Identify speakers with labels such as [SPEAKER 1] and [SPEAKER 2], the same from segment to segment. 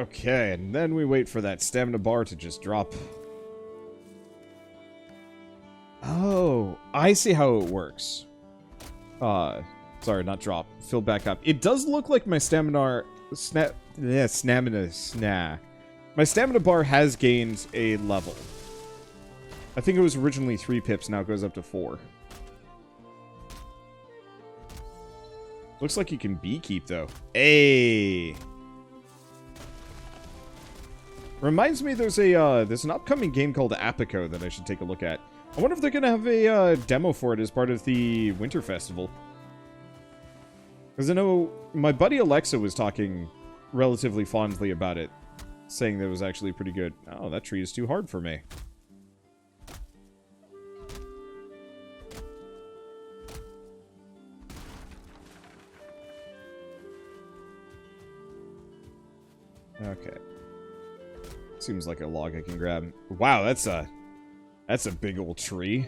[SPEAKER 1] Okay, and then we wait for that stamina bar to just drop. Oh, I see how it works. Sorry, not drop. Fill back up. It does look like my stamina... My stamina bar has gained a level. I think it was originally 3 pips, now it goes up to 4. Looks like you can beekeep, though. Hey! Reminds me there's an upcoming game called Apico that I should take a look at. I wonder if they're gonna have a demo for it as part of the Winter Festival. Because I know my buddy Alexa was talking relatively fondly about it, saying that it was actually pretty good. Oh, that tree is too hard for me. Okay. Seems like a log I can grab. Wow, that's a big old tree.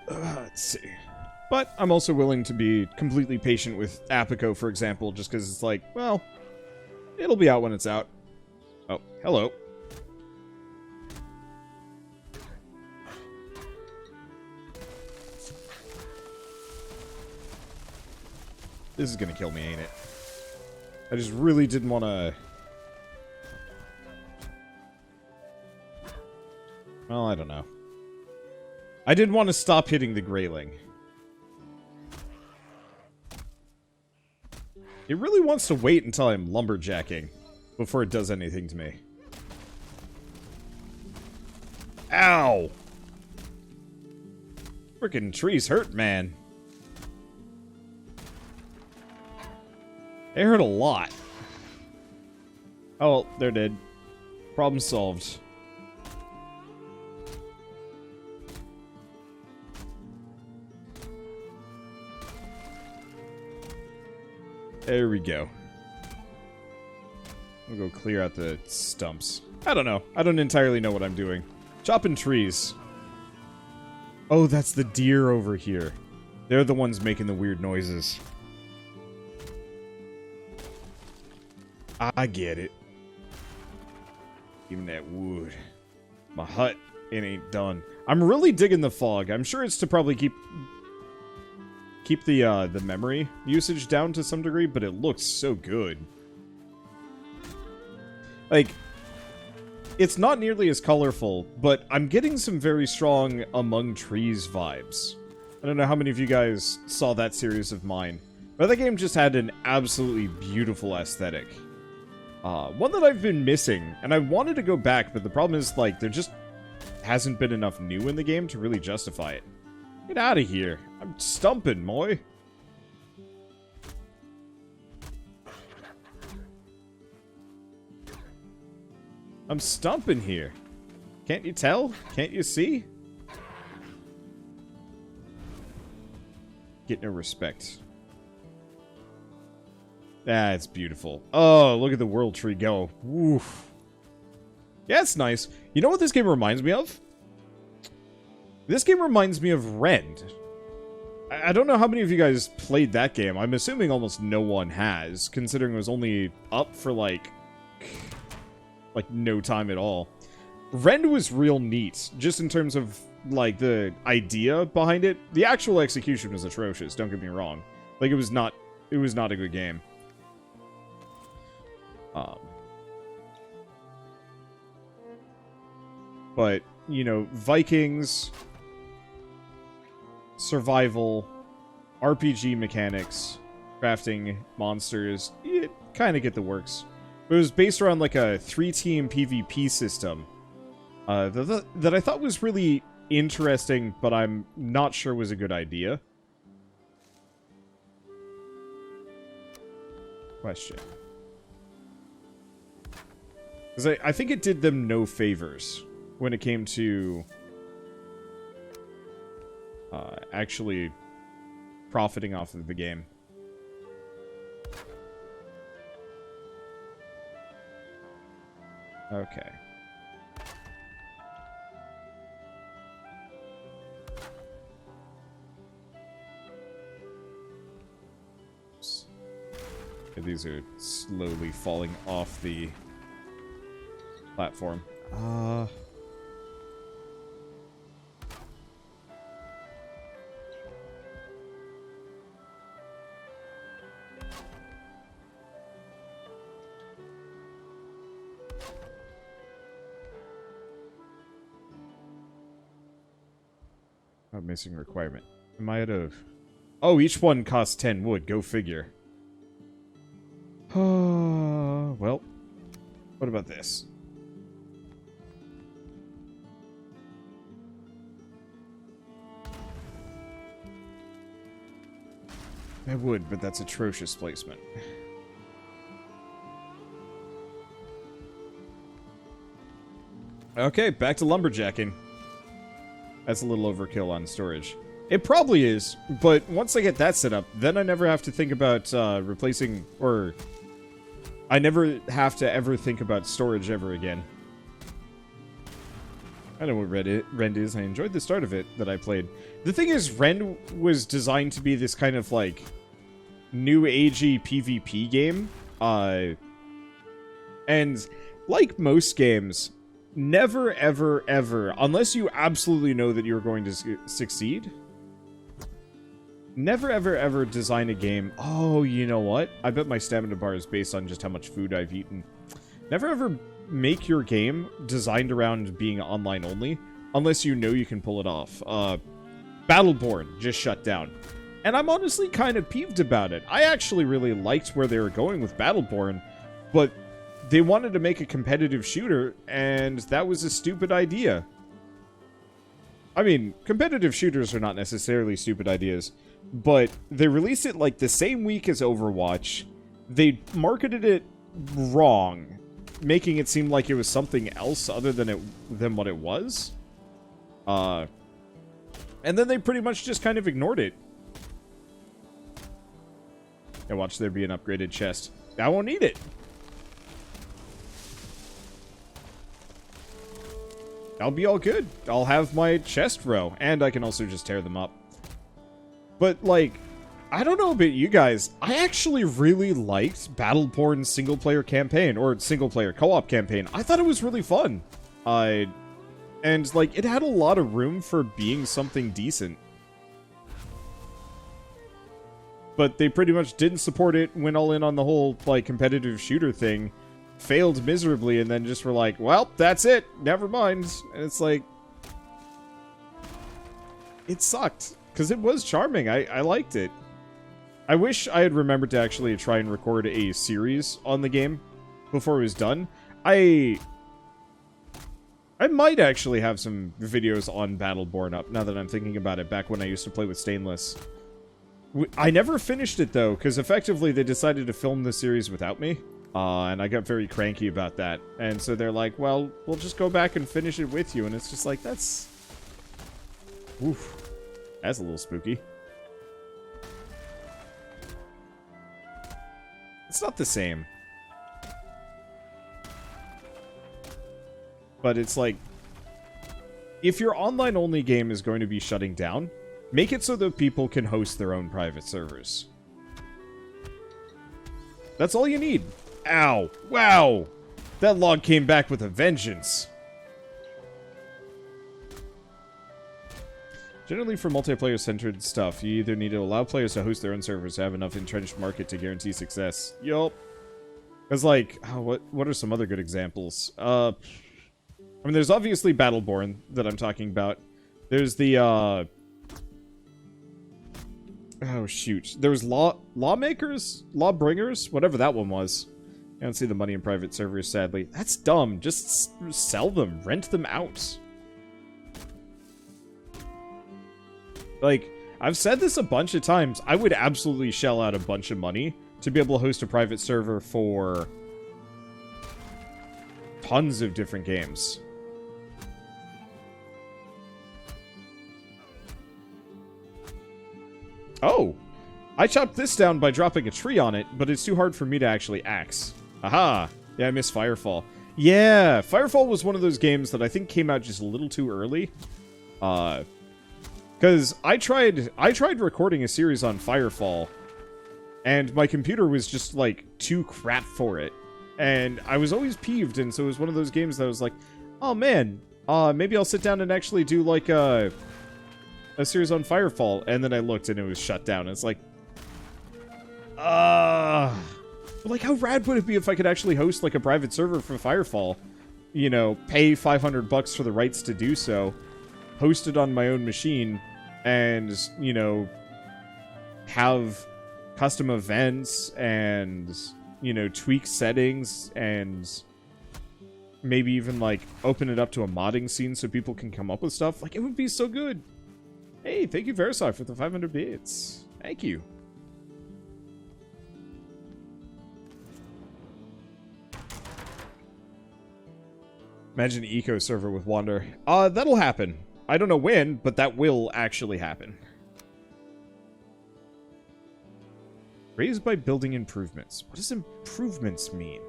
[SPEAKER 1] Let's see. But I'm also willing to be completely patient with Apico, for example, just because it's like, well, it'll be out when it's out. Oh, hello. This is gonna kill me, ain't it? I just really didn't want to... Well, I don't know. I didn't want to stop hitting the grayling. It really wants to wait until I'm lumberjacking before it does anything to me. Ow! Frickin' trees hurt, man. They hurt a lot. Oh, well, they're dead. Problem solved. There we go. We'll go clear out the stumps. I don't know. I don't entirely know what I'm doing. Chopping trees. Oh, that's the deer over here. They're the ones making the weird noises. I get it. Even that wood. My hut, it ain't done. I'm really digging the fog. I'm sure it's to probably keep the memory usage down to some degree, but it looks so good. Like, it's not nearly as colorful, but I'm getting some very strong Among Trees vibes. I don't know how many of you guys saw that series of mine, but that game just had an absolutely beautiful aesthetic. One that I've been missing, and I wanted to go back, but the problem is, like, there just hasn't been enough new in the game to really justify it. Get out of here. I'm stumping, moi. I'm stumping here. Can't you tell? Can't you see? Get no respect. Ah, it's beautiful. Oh, look at the world tree go. Woof. Yeah, it's nice. You know what this game reminds me of? This game reminds me of Rend. I don't know how many of you guys played that game. I'm assuming almost no one has, considering it was only up for, like no time at all. Rend was real neat, just in terms of, like, the idea behind it. The actual execution was atrocious, don't get me wrong. Like, it was not a good game. But, you know, Vikings, survival, RPG mechanics, crafting, monsters, you kind of get the works. But it was based around, like, a 3-team PvP system that I thought was really interesting, but I'm not sure was a good idea. Question. Because I think it did them no favors when it came to actually profiting off of the game. Okay. Okay, these are slowly falling off the platform. Oh, missing requirement. Am I out of... Oh, each one costs 10 wood. Go figure. Well, what about this? I would, but that's atrocious placement. Okay, back to lumberjacking. That's a little overkill on storage. It probably is, but once I get that set up, then I never have to think about replacing, or I never have to ever think about storage ever again. I know what Rend is. I enjoyed the start of it that I played. The thing is, Rend was designed to be this kind of, like, new agey PvP game. And like most games, never, ever, ever, unless you absolutely know that you're going to succeed, never, ever, ever design a game. Oh, you know what? I bet my stamina bar is based on just how much food I've eaten. Never, ever make your game designed around being online only, unless you know you can pull it off. Battleborn just shut down. And I'm honestly kind of peeved about it. I actually really liked where they were going with Battleborn, but they wanted to make a competitive shooter, and that was a stupid idea. I mean, competitive shooters are not necessarily stupid ideas, but they released it like the same week as Overwatch. They marketed it wrong, making it seem like it was something else other than what it was. And then they pretty much just kind of ignored it. And watch there be an upgraded chest. I won't need it. I'll be all good. I'll have my chest row, and I can also just tear them up. But, like, I don't know about you guys. I actually really liked Battleborn's single-player campaign, or single-player co-op campaign. I thought it was really fun. And, like, it had a lot of room for being something decent. But they pretty much didn't support it, went all in on the whole, like, competitive shooter thing, failed miserably, and then just were like, well, that's it, never mind. And it's like, it sucked, because it was charming. I liked it. I wish I had remembered to actually try and record a series on the game before it was done. I might actually have some videos on Battleborn up, now that I'm thinking about it, back when I used to play with Stainless. I never finished it, though, because effectively they decided to film the series without me. And I got very cranky about that. And so they're like, well, we'll just go back and finish it with you. And it's just like, that's... Oof. That's a little spooky. It's not the same. But it's like, if your online-only game is going to be shutting down, make it so that people can host their own private servers. That's all you need. Ow. Wow. That log came back with a vengeance. Generally, for multiplayer-centered stuff, you either need to allow players to host their own servers to have enough entrenched market to guarantee success. Yup. Because, like, what are some other good examples? I mean, there's obviously Battleborn that I'm talking about. There's the, oh, shoot. There was Lawmakers? Lawbringers? Whatever that one was. I don't see the money in private servers, sadly. That's dumb. Just sell them. Rent them out. Like, I've said this a bunch of times. I would absolutely shell out a bunch of money to be able to host a private server for tons of different games. Oh! I chopped this down by dropping a tree on it, but it's too hard for me to actually axe. Aha! Yeah, I missed Firefall. Yeah, Firefall was one of those games that I think came out just a little too early. Because I tried recording a series on Firefall And my computer was just, like, too crap for it. And I was always peeved, and so it was one of those games that I was like, oh man, maybe I'll sit down and actually do, like, a series on Firefall. And then I looked and it was shut down. It's like, like, how rad would it be if I could actually host, like, a private server for Firefall? You know, pay $500 for the rights to do so, host it on my own machine, and, you know, have custom events and, you know, tweak settings and maybe even, like, open it up to a modding scene so people can come up with stuff. Like, it would be so good. Hey, thank you, Versar, for the 500 bits. Thank you. Imagine an eco server with Wander. That'll happen. I don't know when, but that will actually happen. Raised by building improvements. What does improvements mean?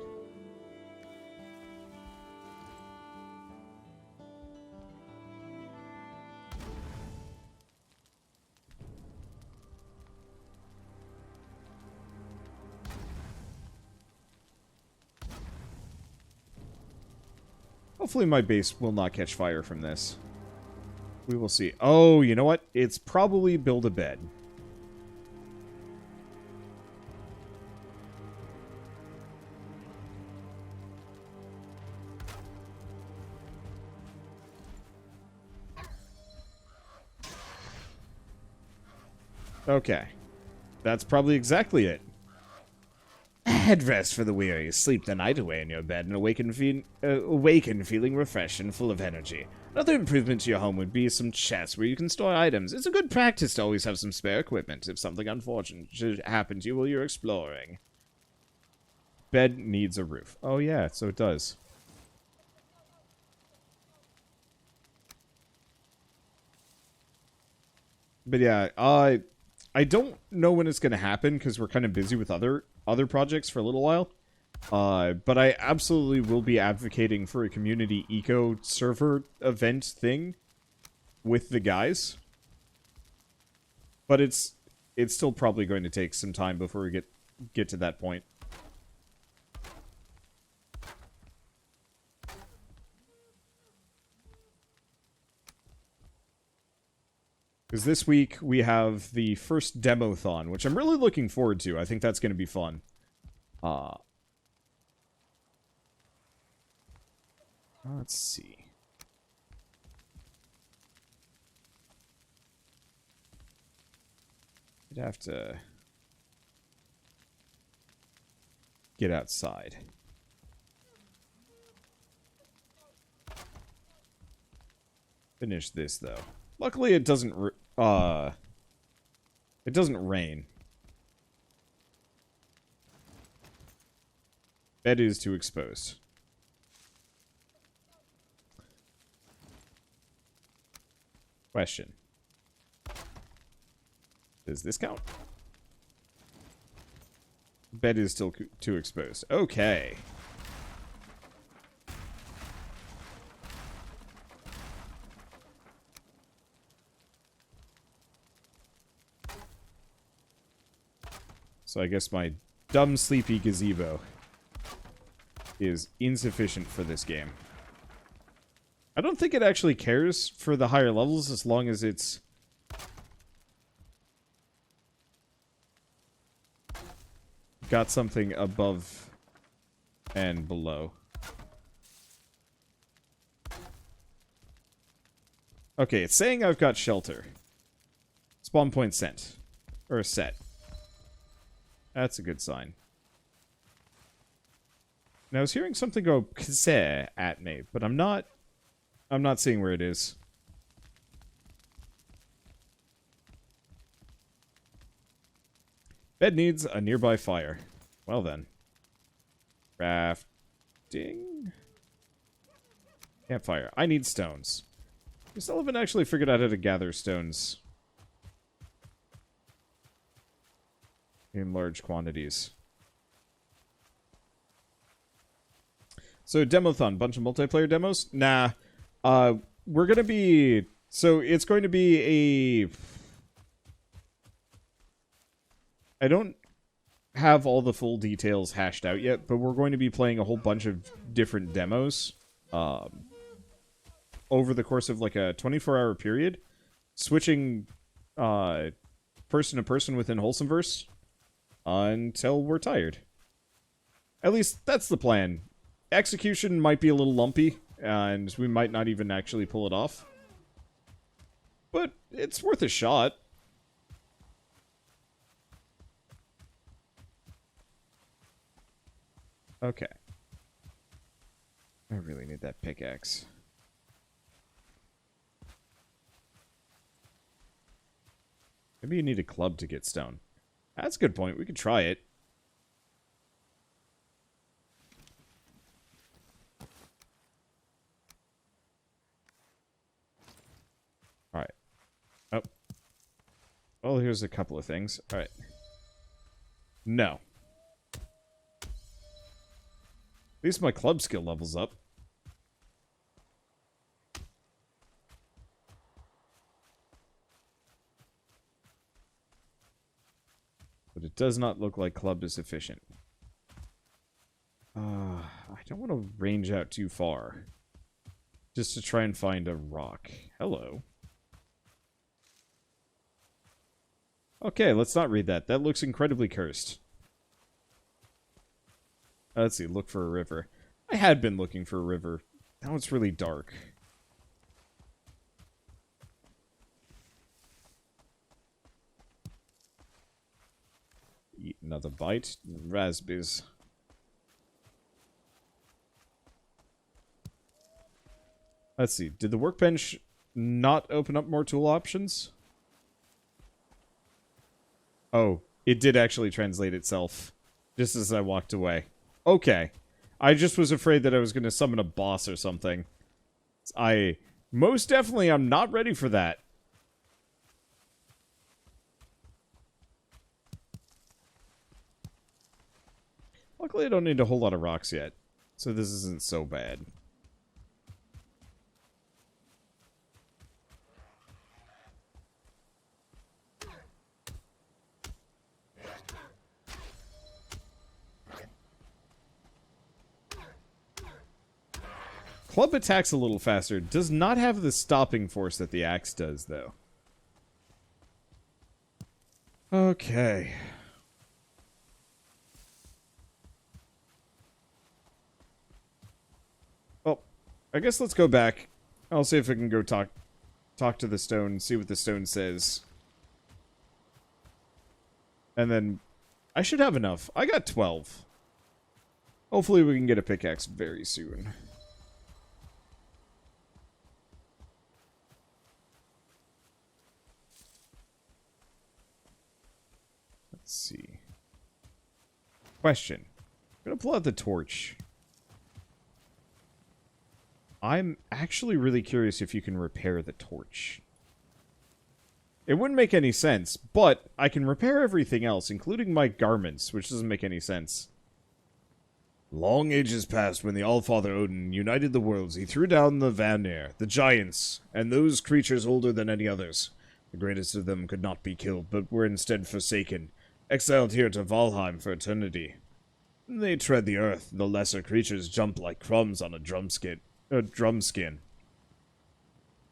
[SPEAKER 1] Hopefully my base will not catch fire from this. We will see. Oh, you know what? It's probably build a bed. Okay. That's probably exactly it. Headrest for the weary. Sleep the night away in your bed and awaken feeling refreshed and full of energy. Another improvement to your home would be some chests where you can store items. It's a good practice to always have some spare equipment if something unfortunate should happen to you while you're exploring. Bed needs a roof. Oh yeah, so it does. But yeah, I don't know when it's going to happen because we're kind of busy with other projects for a little while. But I absolutely will be advocating for a community eco server event thing with the guys. But it's still probably going to take some time before we get to that point. Because this week we have the first Demothon, which I'm really looking forward to. I think that's going to be fun. Let's see. I'd have to get outside. Finish this though. Luckily, it doesn't rain. Bed is too exposed. Question. Does this count? Bed is still too exposed. Okay. So I guess my dumb, sleepy gazebo is insufficient for this game. I don't think it actually cares for the higher levels as long as it's got something above and below. Okay, it's saying I've got shelter. Spawn point sent. Or set. That's a good sign. Now I was hearing something go kse at me, but I'm not seeing where it is. Bed needs a nearby fire. Well then. Crafting? Campfire. I need stones. We still haven't actually figured out how to gather stones in large quantities. So, Demothon, bunch of multiplayer demos? Nah. We're gonna be... So, it's going to be a... I don't have all the full details hashed out yet, but we're going to be playing a whole bunch of different demos over the course of like a 24-hour period, switching person to person within Wholesomeverse until we're tired. At least that's the plan. Execution might be a little lumpy, and we might not even actually pull it off. But it's worth a shot. Okay. I really need that pickaxe. Maybe you need a club to get stone. That's a good point. We could try it. Alright. Oh. Well, here's a couple of things. Alright. No. At least my club skill level's up. But it does not look like club is efficient. I don't want to range out too far. Just to try and find a rock. Hello. Okay, let's not read that. That looks incredibly cursed. Let's see, look for a river. I had been looking for a river. Now it's really dark. Eat another bite. Raspberries. Let's see, did the workbench not open up more tool options? Oh, it did actually translate itself. Just as I walked away. Okay. I just was afraid that I was going to summon a boss or something. I most definitely am not ready for that. Luckily, I don't need a whole lot of rocks yet. So this isn't so bad. Club attacks a little faster. Does not have the stopping force that the axe does, though. Okay. Well, I guess let's go back. I'll see if I can go talk to the stone, see what the stone says. And then I should have enough. I got 12. Hopefully we can get a pickaxe very soon. Let's see. Question. I'm gonna pull out the torch. I'm actually really curious if you can repair the torch. It wouldn't make any sense, but I can repair everything else, including my garments, which doesn't make any sense. Long ages passed when the Allfather Odin united the worlds. He threw down the Vanir, the giants, and those creatures older than any others. The greatest of them could not be killed, but were instead forsaken, exiled here to Valheim for eternity. They tread the earth. The lesser creatures jump like crumbs on a drumskin.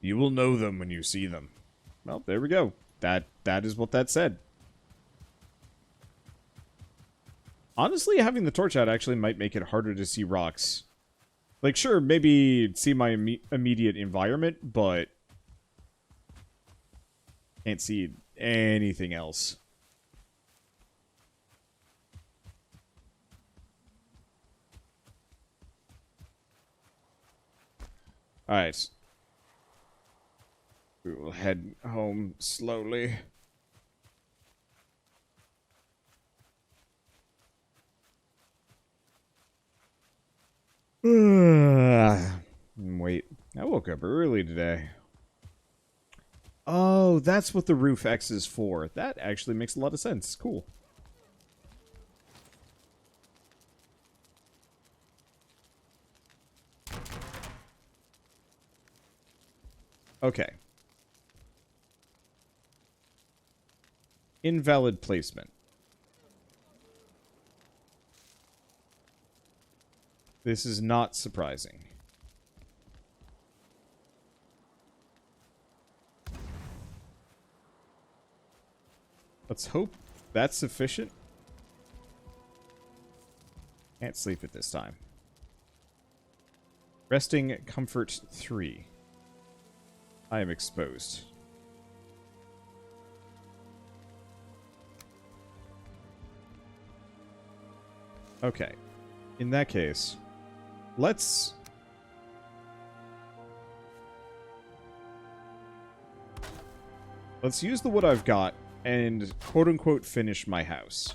[SPEAKER 1] You will know them when you see them. Well, there we go. That is what that said. Honestly, having the torch out actually might make it harder to see rocks. Like, sure, maybe see my immediate environment, but can't see anything else. Alright. We will head home slowly. Wait, I woke up early today. Oh, that's what the roof X is for. That actually makes a lot of sense. Cool. Okay. Invalid placement. This is not surprising. Let's hope that's sufficient. Can't sleep at this time. Resting comfort 3. I am exposed. Okay. In that case, let's use the wood I've got and quote-unquote finish my house.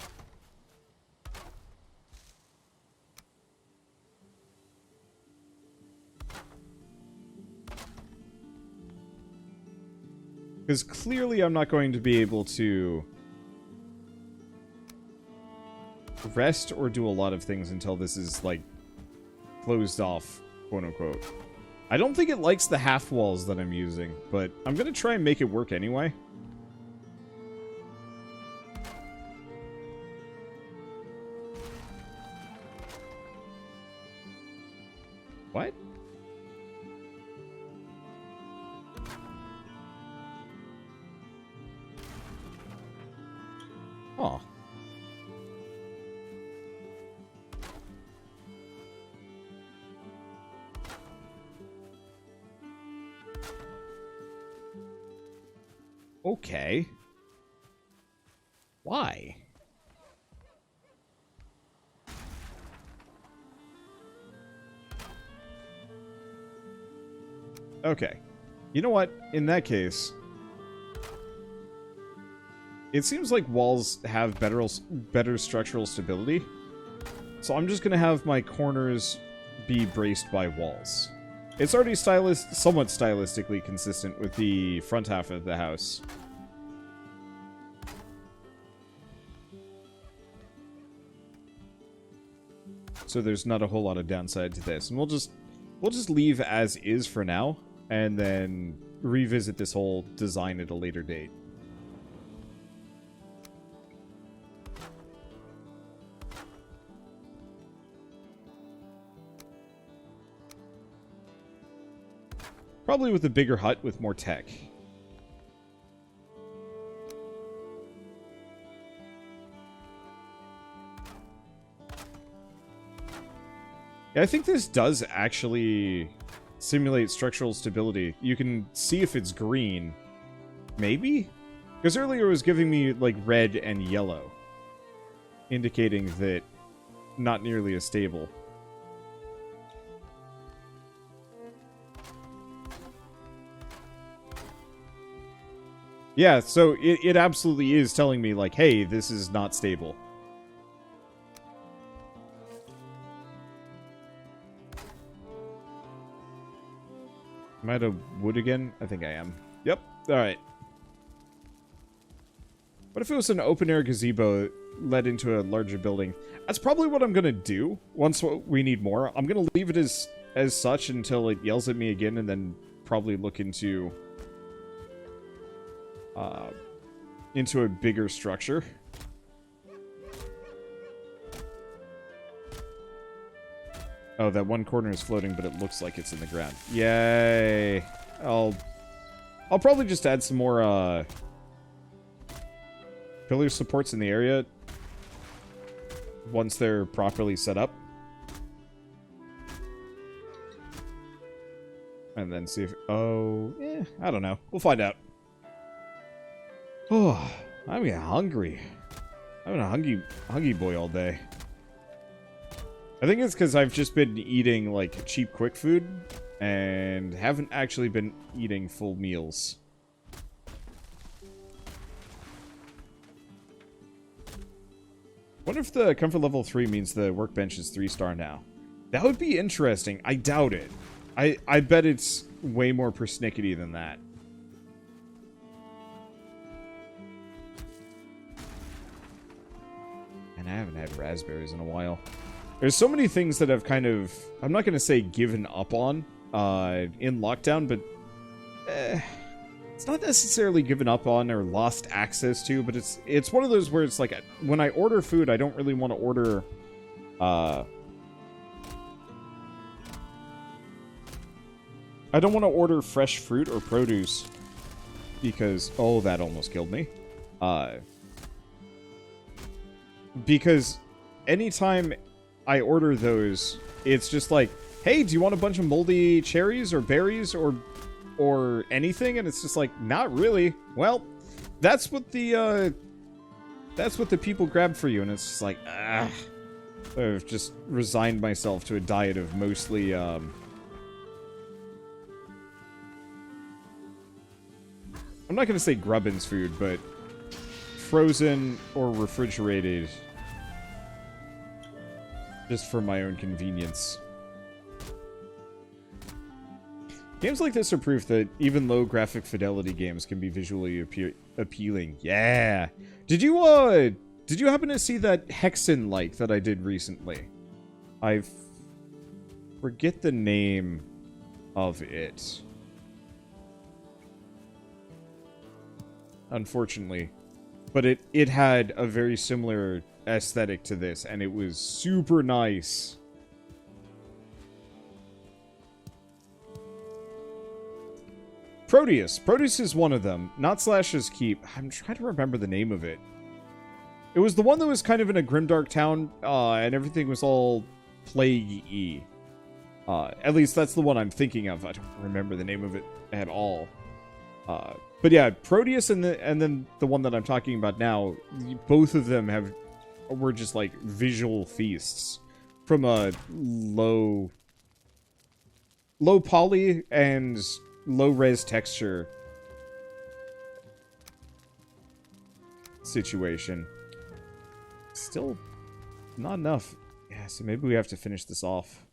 [SPEAKER 1] Because clearly I'm not going to be able to rest or do a lot of things until this is, like, closed off, quote-unquote. I don't think it likes the half walls that I'm using, but I'm going to try and make it work anyway. What? Oh. Okay. Why? Okay. You know what? In that case, it seems like walls have better structural stability. So I'm just going to have my corners be braced by walls. It's already somewhat stylistically consistent with the front half of the house. So there's not a whole lot of downside to this. And we'll just leave as is for now, and then revisit this whole design at a later date. Probably with a bigger hut with more tech. Yeah, I think this does actually simulate structural stability. You can see if it's green. Maybe? Because earlier it was giving me, like, red and yellow. Indicating that not nearly as stable. Yeah, so it absolutely is telling me, like, hey, this is not stable. Am I out of wood again? I think I am. Yep. Alright. What if it was an open-air gazebo that led into a larger building? That's probably what I'm going to do once we need more. I'm going to leave it as such until it yells at me again, and then probably look into a bigger structure. Oh, that one corner is floating, but it looks like it's in the ground. Yay! I'll probably just add some more pillar supports in the area once they're properly set up. And then see if... Oh, I don't know. We'll find out. Oh, I'm getting hungry. I'm a hungry boy all day. I think it's because I've just been eating, like, cheap quick food and haven't actually been eating full meals. Wonder if the comfort level 3 means the workbench is 3-star now. That would be interesting. I doubt it. I bet it's way more persnickety than that. And I haven't had raspberries in a while. There's so many things that I've kind of... I'm not going to say given up on in lockdown, but... it's not necessarily given up on or lost access to, but it's one of those where it's like... When I order food, I don't really want to order... I don't want to order fresh fruit or produce because... Oh, that almost killed me. Because anytime I order those, it's just like, hey, do you want a bunch of moldy cherries or berries or anything? And it's just like, not really. Well, that's what the people grab for you, and it's just like, I've just resigned myself to a diet of mostly, I'm not gonna say Grubbin's food, but frozen or refrigerated, just for my own convenience. Games like this are proof that even low graphic fidelity games can be visually appealing. Yeah. Did you happen to see that Hexen like that I did recently? I forget the name of it. Unfortunately. But it had a very similar aesthetic to this, and it was super nice. Proteus. Proteus is one of them. Not Slash's Keep. I'm trying to remember the name of it. It was the one that was kind of in a grimdark town, and everything was all plague-y. At least that's the one I'm thinking of. I don't remember the name of it at all. But yeah, Proteus and then the one that I'm talking about now, both of them were just like visual feasts from a low poly and low-res texture situation. Still not enough. Yeah, so maybe we have to finish this off.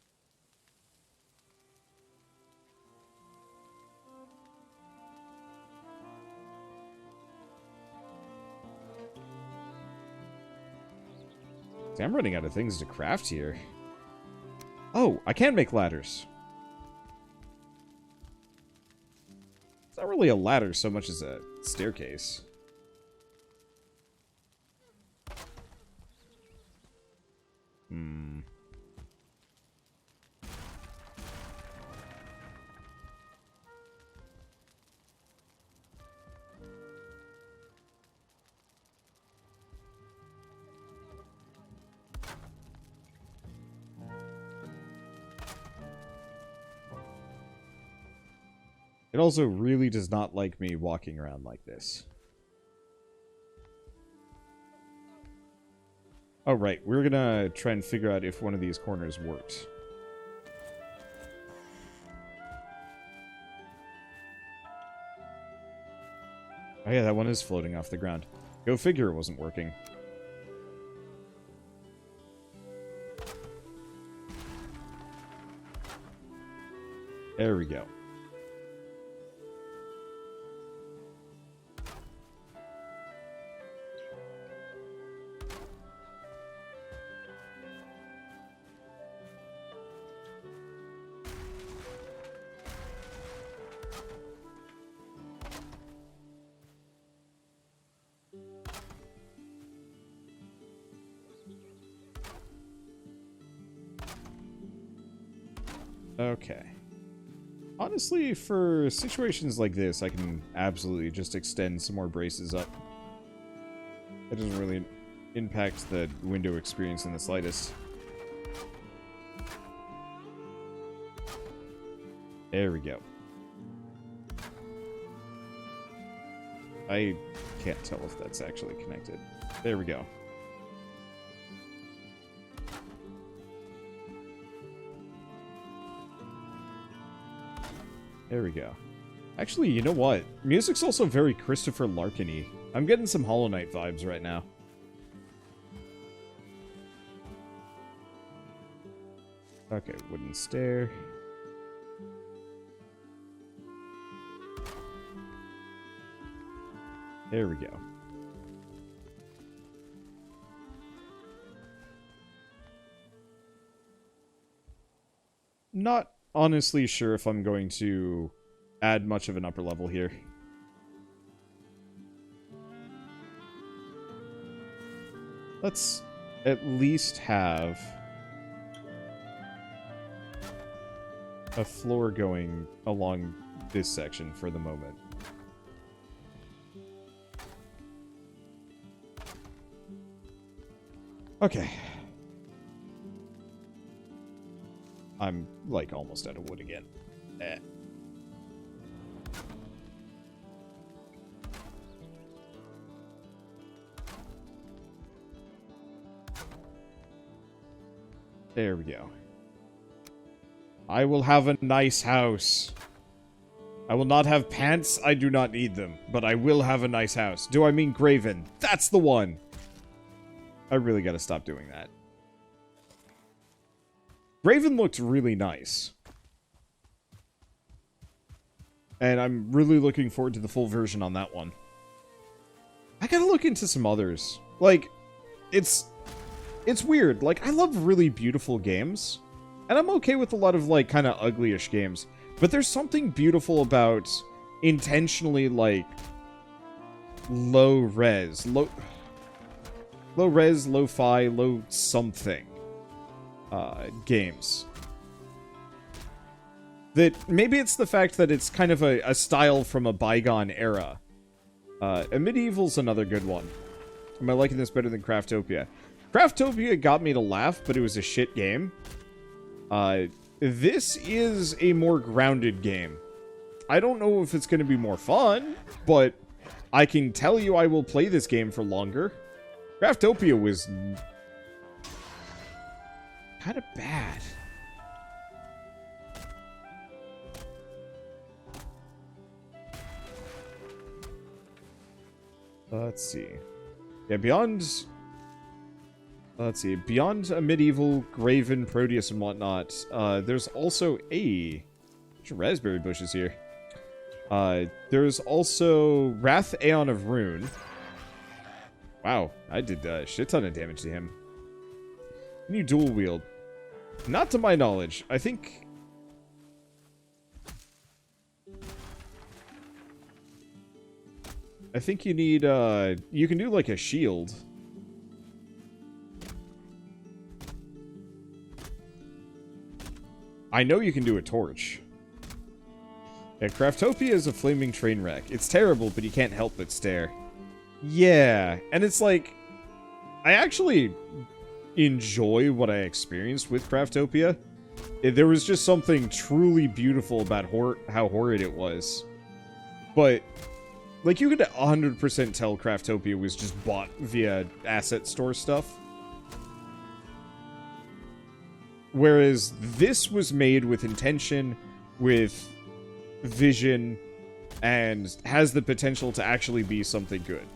[SPEAKER 1] See, I'm running out of things to craft here. Oh, I can make ladders. It's not really a ladder so much as a staircase. It also really does not like me walking around like this. Oh, right. We're gonna try and figure out if one of these corners worked. Oh yeah, that one is floating off the ground. Go figure it wasn't working. There we go. Okay. Honestly, for situations like this, I can absolutely just extend some more braces up. It doesn't really impact the window experience in the slightest. There we go. I can't tell if that's actually connected. There we go. There we go. Actually, you know what? Music's also very Christopher Larkin-y. I'm getting some Hollow Knight vibes right now. Okay, wooden stair. There we go. Not honestly sure if I'm going to add much of an upper level here. Let's at least have a floor going along this section for the moment. Okay. I'm, like, almost out of wood again. Eh. There we go. I will have a nice house. I will not have pants. I do not need them. But I will have a nice house. Do I mean graven? That's the one! I really gotta stop doing that. Graven looked really nice. And I'm really looking forward to the full version on that one. I gotta look into some others. Like, it's weird. Like, I love really beautiful games. And I'm okay with a lot of, like, kind of uglyish games. But there's something beautiful about intentionally, like, low res, low fi, low something games. That maybe it's the fact that it's kind of a style from a bygone era. And Medieval's another good one. Am I liking this better than Craftopia? Craftopia got me to laugh, but it was a shit game. This is a more grounded game. I don't know if it's going to be more fun, but I can tell you I will play this game for longer. Craftopia was kind of bad. Let's see. Yeah, beyond a medieval, graven, Proteus, and whatnot, there's also a bunch of raspberry bushes here. There's also Wrath Aeon of Rune. Wow, I did a shit ton of damage to him. Can you dual wield? Not to my knowledge. I think you need, you can do like a shield. I know you can do a torch. Yeah, Craftopia is a flaming train wreck. It's terrible, but you can't help but stare. Yeah, and it's like, I actually enjoy what I experienced with Craftopia. There was just something truly beautiful about how horrid it was. But, like, you could 100% tell Craftopia was just bought via asset store stuff. Whereas this was made with intention, with vision, and has the potential to actually be something good.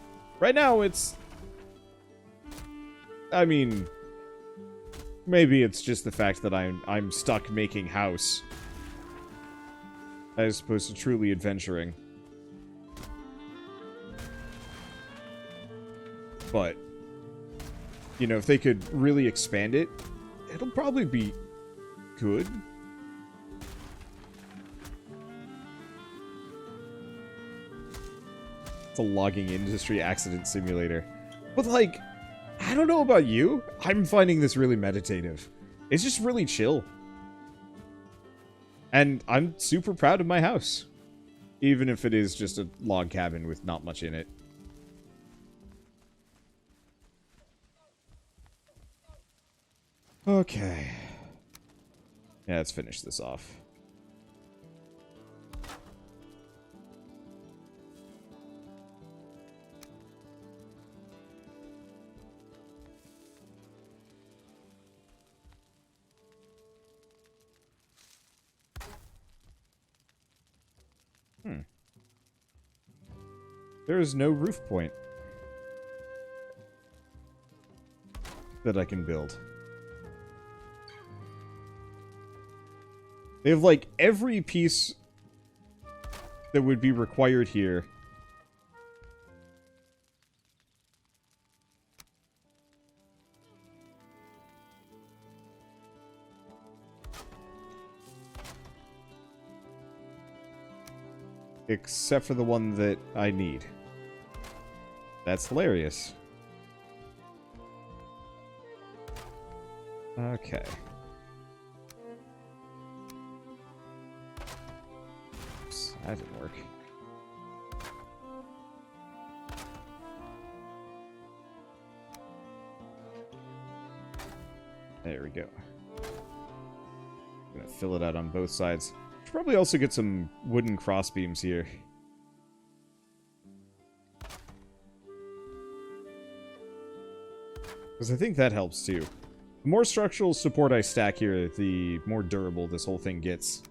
[SPEAKER 1] Right now, it's... I mean... maybe it's just the fact that I'm stuck making house, as opposed to truly adventuring. But, you know, if they could really expand it, it'll probably be good. It's a logging industry accident simulator. But, like, I don't know about you. I'm finding this really meditative. It's just really chill. And I'm super proud of my house. Even if it is just a log cabin with not much in it. Okay. Yeah, let's finish this off. There is no roof point that I can build. They have, like, every piece that would be required here. Except for the one that I need. That's hilarious. Okay. That didn't work. There we go. I'm gonna fill it out on both sides. Should probably also get some wooden crossbeams here. Because I think that helps too. The more structural support I stack here, the more durable this whole thing gets.